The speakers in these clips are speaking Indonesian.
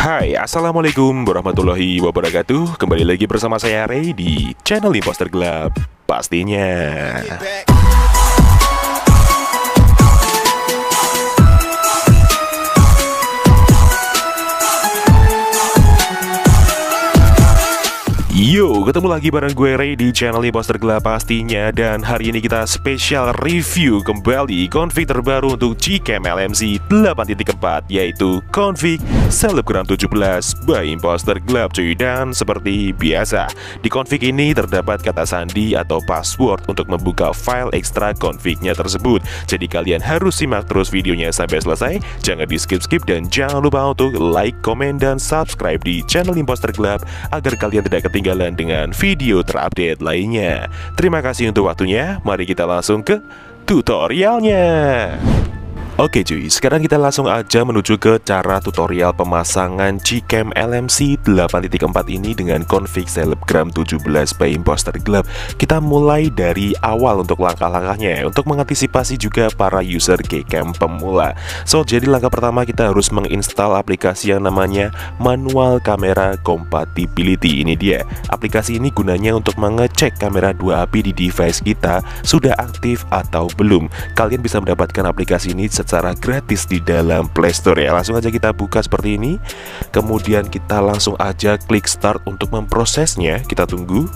Hai, assalamualaikum warahmatullahi wabarakatuh. Kembali lagi bersama saya Ray di channel Imposter Gelap pastinya. Yo, ketemu lagi bareng gue Ray di channel Imposter Gelap pastinya. Dan hari ini kita spesial review kembali config terbaru untuk Gcam LMC 8.4, yaitu config Selebgram 17 by Imposter Gelap cuy. Dan seperti biasa, di config ini terdapat kata sandi atau password untuk membuka file ekstra confignya tersebut. Jadi kalian harus simak terus videonya sampai selesai, jangan di skip-skip, dan jangan lupa untuk like, komen, dan subscribe di channel Imposter Gelap agar kalian tidak ketinggalan dengan video terupdate lainnya. Terima kasih untuk waktunya. Mari kita langsung ke tutorialnya. Oke cuy, sekarang kita langsung aja menuju ke cara tutorial pemasangan Gcam LMC 8.4 ini dengan config Selebgram 17 by Imposter Gelap. Kita mulai dari awal untuk langkah-langkahnya, untuk mengantisipasi juga para user Gcam pemula. Jadi langkah pertama kita harus menginstal aplikasi yang namanya Manual Camera Compatibility. Ini dia, aplikasi ini gunanya untuk mengecek kamera 2API di device kita sudah aktif atau belum. Kalian bisa mendapatkan aplikasi ini secara gratis di dalam Play Store ya. Langsung aja kita buka seperti ini. Kemudian kita langsung aja klik start untuk memprosesnya. Kita tunggu.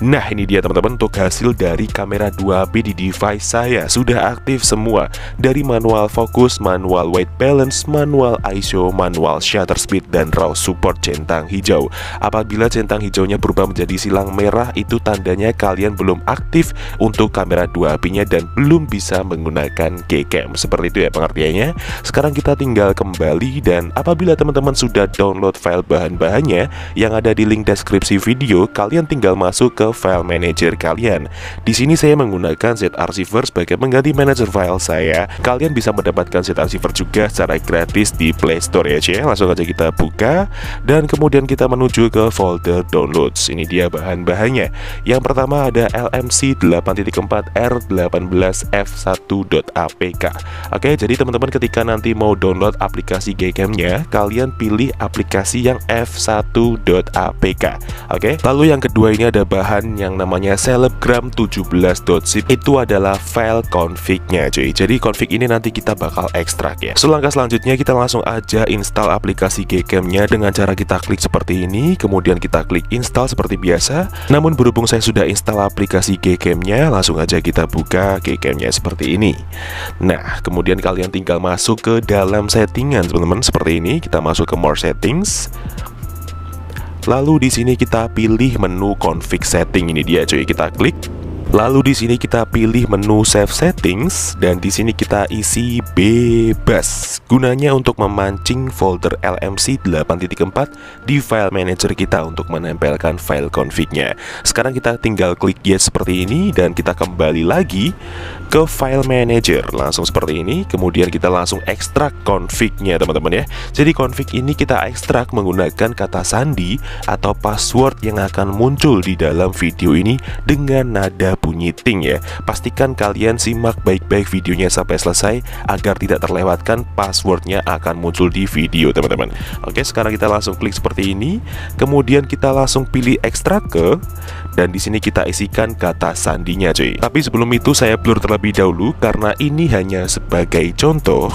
Nah, ini dia teman-teman, untuk hasil dari kamera 2API di device saya sudah aktif semua, dari manual fokus, manual white balance, manual ISO, manual shutter speed, dan raw support centang hijau. Apabila centang hijaunya berubah menjadi silang merah, itu tandanya kalian belum aktif untuk kamera 2API-nya dan belum bisa menggunakan Gcam. Seperti itu ya pengertiannya. Sekarang kita tinggal kembali, dan apabila teman-teman sudah download file bahan-bahannya yang ada di link deskripsi video, kalian tinggal masuk ke file manager kalian. Di sini saya menggunakan Z-Archiver sebagai pengganti manager file saya. Kalian bisa mendapatkan Z-Archiver juga secara gratis di Play Store ya cuy. Langsung aja kita buka, dan kemudian kita menuju ke folder downloads. Ini dia bahan-bahannya. Yang pertama ada LMC 8.4 R18F1.apk. Oke, jadi teman-teman ketika nanti mau download aplikasi Gcam-nya, kalian pilih aplikasi yang F1.apk. Oke, lalu yang kedua ini ada bahan yang namanya Selebgram 17.zip. Itu adalah file config-nya cuy. Jadi config ini nanti kita bakal ekstrak ya. Langkah selanjutnya kita langsung aja install aplikasi Gcam-nya dengan cara kita klik seperti ini. Kemudian kita klik install seperti biasa. Namun berhubung saya sudah install aplikasi Gcam-nya, langsung aja kita buka Gcam-nya seperti ini. Nah, kemudian kalian tinggal masuk ke dalam settingan teman-teman seperti ini. Kita masuk ke more settings. Lalu di sini kita pilih menu config setting. Ini dia cuy, kita klik. Lalu di sini kita pilih menu save settings, dan di sini kita isi bebas. Gunanya untuk memancing folder LMC 8.4 di file manager kita untuk menempelkan file config-nya. Sekarang kita tinggal klik yes seperti ini, dan kita kembali lagi ke file manager langsung seperti ini. Kemudian kita langsung ekstrak config-nya teman-teman ya. Jadi config ini kita ekstrak menggunakan kata sandi atau password yang akan muncul di dalam video ini dengan nada bunyi ting ya. Pastikan kalian simak baik-baik videonya sampai selesai agar tidak terlewatkan passwordnya akan muncul di video teman-teman. Oke, sekarang kita langsung klik seperti ini. Kemudian kita langsung pilih ekstrak ke, dan di sini kita isikan kata sandinya cuy. Tapi sebelum itu saya blur terlebih dahulu karena ini hanya sebagai contoh.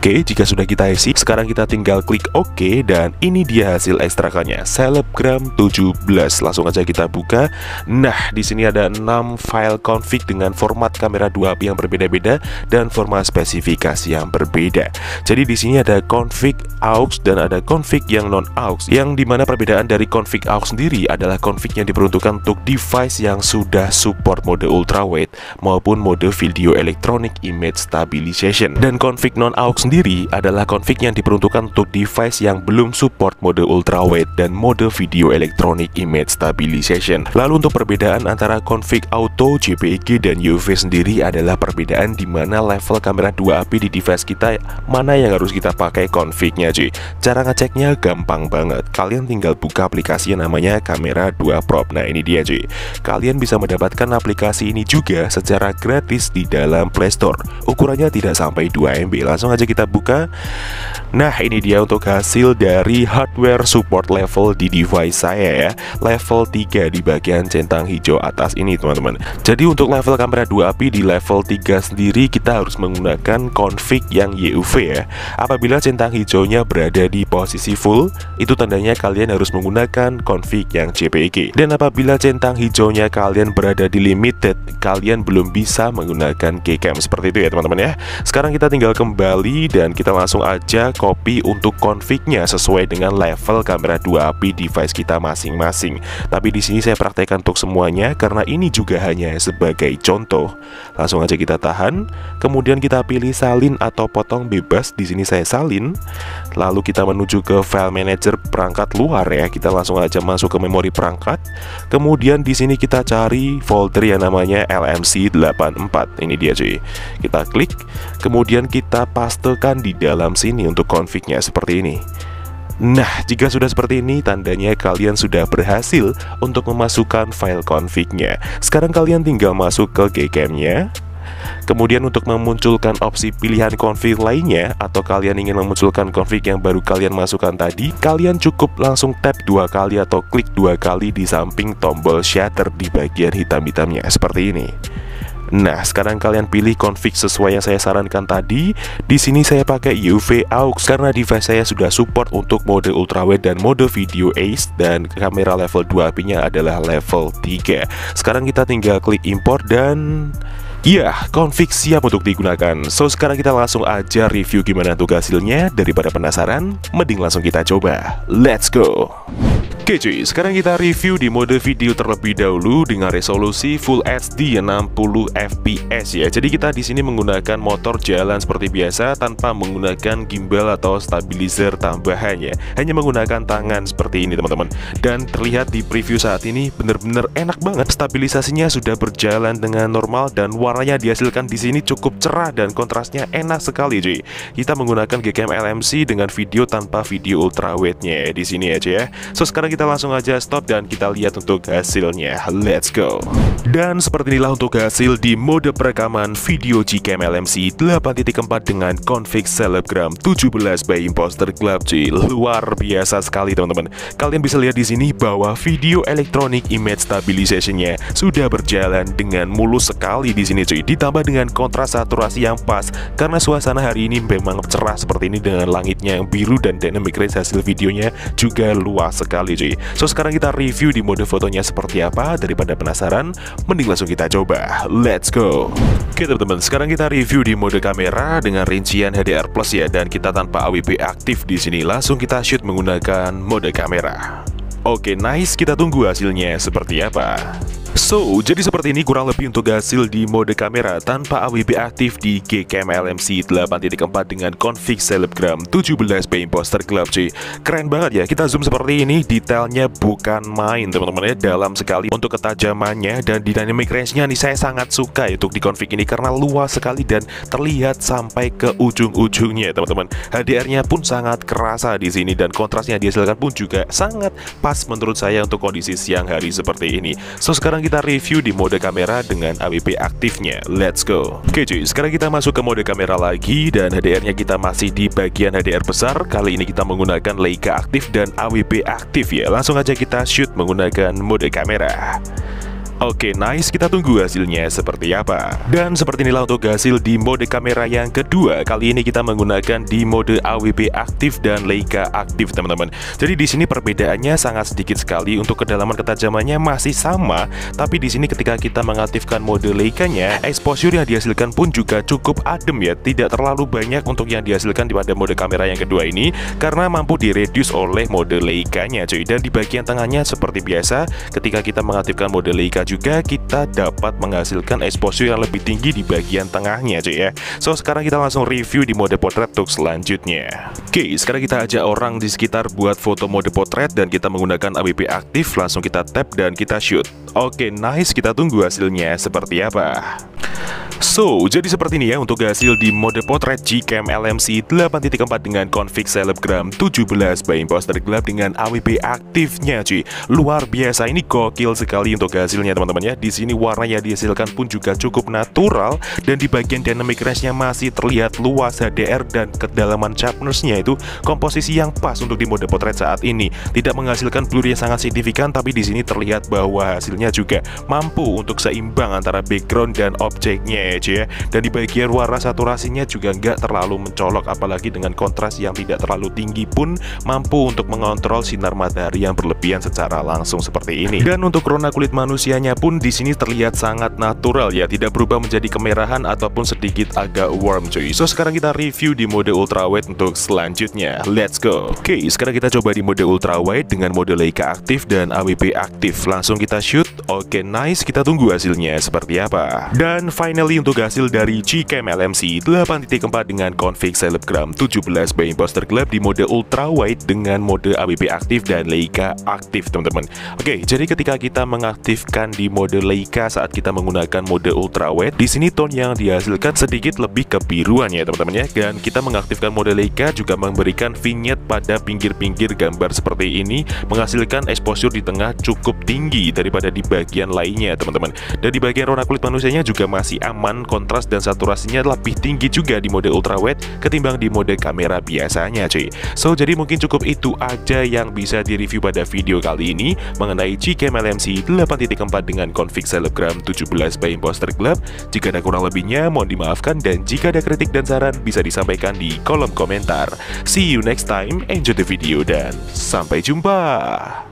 Oke, jika sudah kita isi, sekarang kita tinggal klik OK, dan ini dia hasil ekstrakannya, Selebgram 17. Langsung aja kita buka. Nah, di sini ada 6 file config dengan format kamera 2API yang berbeda-beda dan format spesifikasi yang berbeda. Jadi di sini ada config aux dan ada config yang non aux. Yang dimana perbedaan dari config aux sendiri adalah config yang diperuntukkan untuk device yang sudah support mode ultrawide maupun mode video electronic image stabilization. Dan config non aux sendiri adalah config yang diperuntukkan untuk device yang belum support mode ultrawide dan mode video electronic image stabilization. Lalu untuk perbedaan antara config auto, JPEG, dan UV sendiri adalah perbedaan di mana level kamera 2API di device kita mana yang harus kita pakai config-nya cuy. Cara ngeceknya gampang banget. Kalian tinggal buka aplikasi yang namanya Kamera 2 Pro. Nah, ini dia cuy. Kalian bisa mendapatkan aplikasi ini juga secara gratis di dalam Play Store. Ukurannya tidak sampai 2 MB. Langsung aja kita kita buka. Nah, ini dia untuk hasil dari hardware support level di device saya ya. Level 3 di bagian centang hijau atas ini teman-teman. Jadi untuk level kamera 2 API di level 3 sendiri kita harus menggunakan config yang YUV ya. Apabila centang hijaunya berada di posisi full, itu tandanya kalian harus menggunakan config yang JPEG. Dan apabila centang hijaunya kalian berada di limited, kalian belum bisa menggunakan Gcam seperti itu ya teman-teman ya. Sekarang kita tinggal kembali dan kita langsung aja copy untuk config-nya sesuai dengan level kamera 2 API device kita masing-masing. Tapi di sini saya praktekkan untuk semuanya karena ini juga hanya sebagai contoh. Langsung aja kita tahan, kemudian kita pilih salin atau potong bebas. Di sini saya salin. Lalu kita menuju ke file manager perangkat luar ya. Kita langsung aja masuk ke memori perangkat. Kemudian di sini kita cari folder yang namanya LMC84. Ini dia cuy. Kita klik, kemudian kita pastekan di dalam sini untuk config-nya seperti ini. Nah, jika sudah seperti ini, tandanya kalian sudah berhasil untuk memasukkan file config-nya. Sekarang kalian tinggal masuk ke Gcam-nya. Kemudian untuk memunculkan opsi pilihan config lainnya, atau kalian ingin memunculkan config yang baru kalian masukkan tadi, kalian cukup langsung tap 2 kali atau klik 2 kali di samping tombol shutter di bagian hitam-hitamnya seperti ini. Nah, sekarang kalian pilih config sesuai yang saya sarankan tadi. Di sini saya pakai UV aux karena device saya sudah support untuk mode ultrawide dan mode video ace, dan kamera level 2 API-nya adalah level 3. Sekarang kita tinggal klik import dan ya, config siap untuk digunakan. So, sekarang kita langsung aja review gimana untuk hasilnya. Daripada penasaran, mending langsung kita coba. Let's go. Oke cuy, sekarang kita review di mode video terlebih dahulu dengan resolusi Full HD 60 fps ya. Jadi kita di sini menggunakan motor jalan seperti biasa tanpa menggunakan gimbal atau stabilizer tambahan ya. Hanya menggunakan tangan seperti ini teman-teman. Dan terlihat di preview saat ini bener-bener enak banget. Stabilisasinya sudah berjalan dengan normal dan warnanya dihasilkan di sini cukup cerah dan kontrasnya enak sekali cuy. Kita menggunakan Gcam LMC dengan video tanpa video ultrawide-nya di sini aja ya. So, sekarang kita langsung aja stop dan kita lihat untuk hasilnya. Let's go. Dan seperti inilah untuk hasil di mode perekaman video Gcam LMC 8.4 dengan config selebgram 17 by Imposter Club cuy. Luar biasa sekali teman-teman. Kalian bisa lihat di sini bahwa video electronic image stabilization-nya sudah berjalan dengan mulus sekali di sini cuy. Ditambah dengan kontras saturasi yang pas karena suasana hari ini memang cerah seperti ini dengan langitnya yang biru dan dynamic range hasil videonya juga luas sekali cuy. So, sekarang kita review di mode fotonya seperti apa. Daripada penasaran, mending langsung kita coba. Let's go. Oke teman-teman, sekarang kita review di mode kamera dengan rincian HDR plus ya, dan kita tanpa AWP aktif di sini. Langsung kita shoot menggunakan mode kamera. Oke, nice. Kita tunggu hasilnya seperti apa. So, jadi seperti ini kurang lebih untuk hasil di mode kamera tanpa AWP aktif di Gcam LMC 8.4 dengan config selebgram 17 by Imposter Club cuy. Keren banget ya, kita zoom seperti ini, detailnya bukan main teman-teman ya, dalam sekali untuk ketajamannya, dan di dynamic range-nya nih saya sangat suka untuk di config ini karena luas sekali dan terlihat sampai ke ujung-ujungnya teman-teman. HDR-nya pun sangat kerasa di sini dan kontrasnya dihasilkan pun juga sangat pas menurut saya untuk kondisi siang hari seperti ini. So, sekarang kita review di mode kamera dengan AWP aktifnya. Let's go. Oke cuy, sekarang kita masuk ke mode kamera lagi dan HDR-nya kita masih di bagian HDR besar. Kali ini kita menggunakan Leica aktif dan AWP aktif ya. Langsung aja kita shoot menggunakan mode kamera. Oke, nice. Kita tunggu hasilnya seperti apa. Dan seperti inilah untuk hasil di mode kamera yang kedua. Kali ini kita menggunakan di mode AWP aktif dan Leica aktif, teman-teman. Jadi di sini perbedaannya sangat sedikit sekali. Untuk kedalaman ketajamannya masih sama, tapi di sini ketika kita mengaktifkan mode Leica-nya, exposure yang dihasilkan pun juga cukup adem ya. Tidak terlalu banyak untuk yang dihasilkan pada mode kamera yang kedua ini karena mampu direduce oleh mode Leica-nya, cuy. Dan di bagian tengahnya seperti biasa, ketika kita mengaktifkan mode Leica juga kita dapat menghasilkan exposure yang lebih tinggi di bagian tengahnya cuy ya. So, sekarang kita langsung review di mode potret untuk selanjutnya. Oke, sekarang kita ajak orang di sekitar buat foto mode potret dan kita menggunakan AWP aktif. Langsung kita tap dan kita shoot. Oke, nice. Kita tunggu hasilnya seperti apa. So, jadi seperti ini ya untuk hasil di mode potret Gcam LMC 8.4 dengan config selebgram 17 by imposter gelap dengan AWP aktifnya cuy. Luar biasa, ini gokil sekali untuk hasilnya teman-teman ya. Di sini warna yang dihasilkan pun juga cukup natural dan di bagian dynamic range-nya masih terlihat luas HDR dan kedalaman sharpness-nya itu komposisi yang pas untuk di mode potret saat ini. Tidak menghasilkan blur yang sangat signifikan, tapi di sini terlihat bahwa hasilnya juga mampu untuk seimbang antara background dan objeknya ya. Dan di bagian warna saturasinya juga nggak terlalu mencolok, apalagi dengan kontras yang tidak terlalu tinggi pun mampu untuk mengontrol sinar matahari yang berlebihan secara langsung seperti ini. Dan untuk warna kulit manusianya pun di sini terlihat sangat natural ya, tidak berubah menjadi kemerahan ataupun sedikit agak warm cuy. So sekarang kita review di mode ultrawide untuk selanjutnya. Let's go. Oke, sekarang kita coba di mode ultrawide dengan mode Leica aktif dan AWP aktif. Langsung kita shoot. Oke, nice. Kita tunggu hasilnya seperti apa. Dan finally untuk hasil dari Gcam LMC 8.4 dengan config selebgram 17 by imposter gelap di mode ultrawide dengan mode AWP aktif dan Leica aktif teman-teman. Oke, jadi ketika kita mengaktifkan di mode Leica saat kita menggunakan mode ultrawide, di sini tone yang dihasilkan sedikit lebih kebiruan ya teman-teman ya. Dan kita mengaktifkan mode Leica juga memberikan vignette pada pinggir-pinggir gambar seperti ini, menghasilkan exposure di tengah cukup tinggi daripada di bagian lainnya teman-teman. Dan di bagian warna kulit manusianya juga masih aman, kontras dan saturasinya lebih tinggi juga di mode ultrawide ketimbang di mode kamera biasanya cuy. So jadi mungkin cukup itu aja yang bisa direview pada video kali ini mengenai Gcam LMC 8.4 dengan config selebgram 17 by imposter gelap. Jika ada kurang lebihnya mohon dimaafkan, dan jika ada kritik dan saran bisa disampaikan di kolom komentar. See you next time, enjoy the video dan sampai jumpa.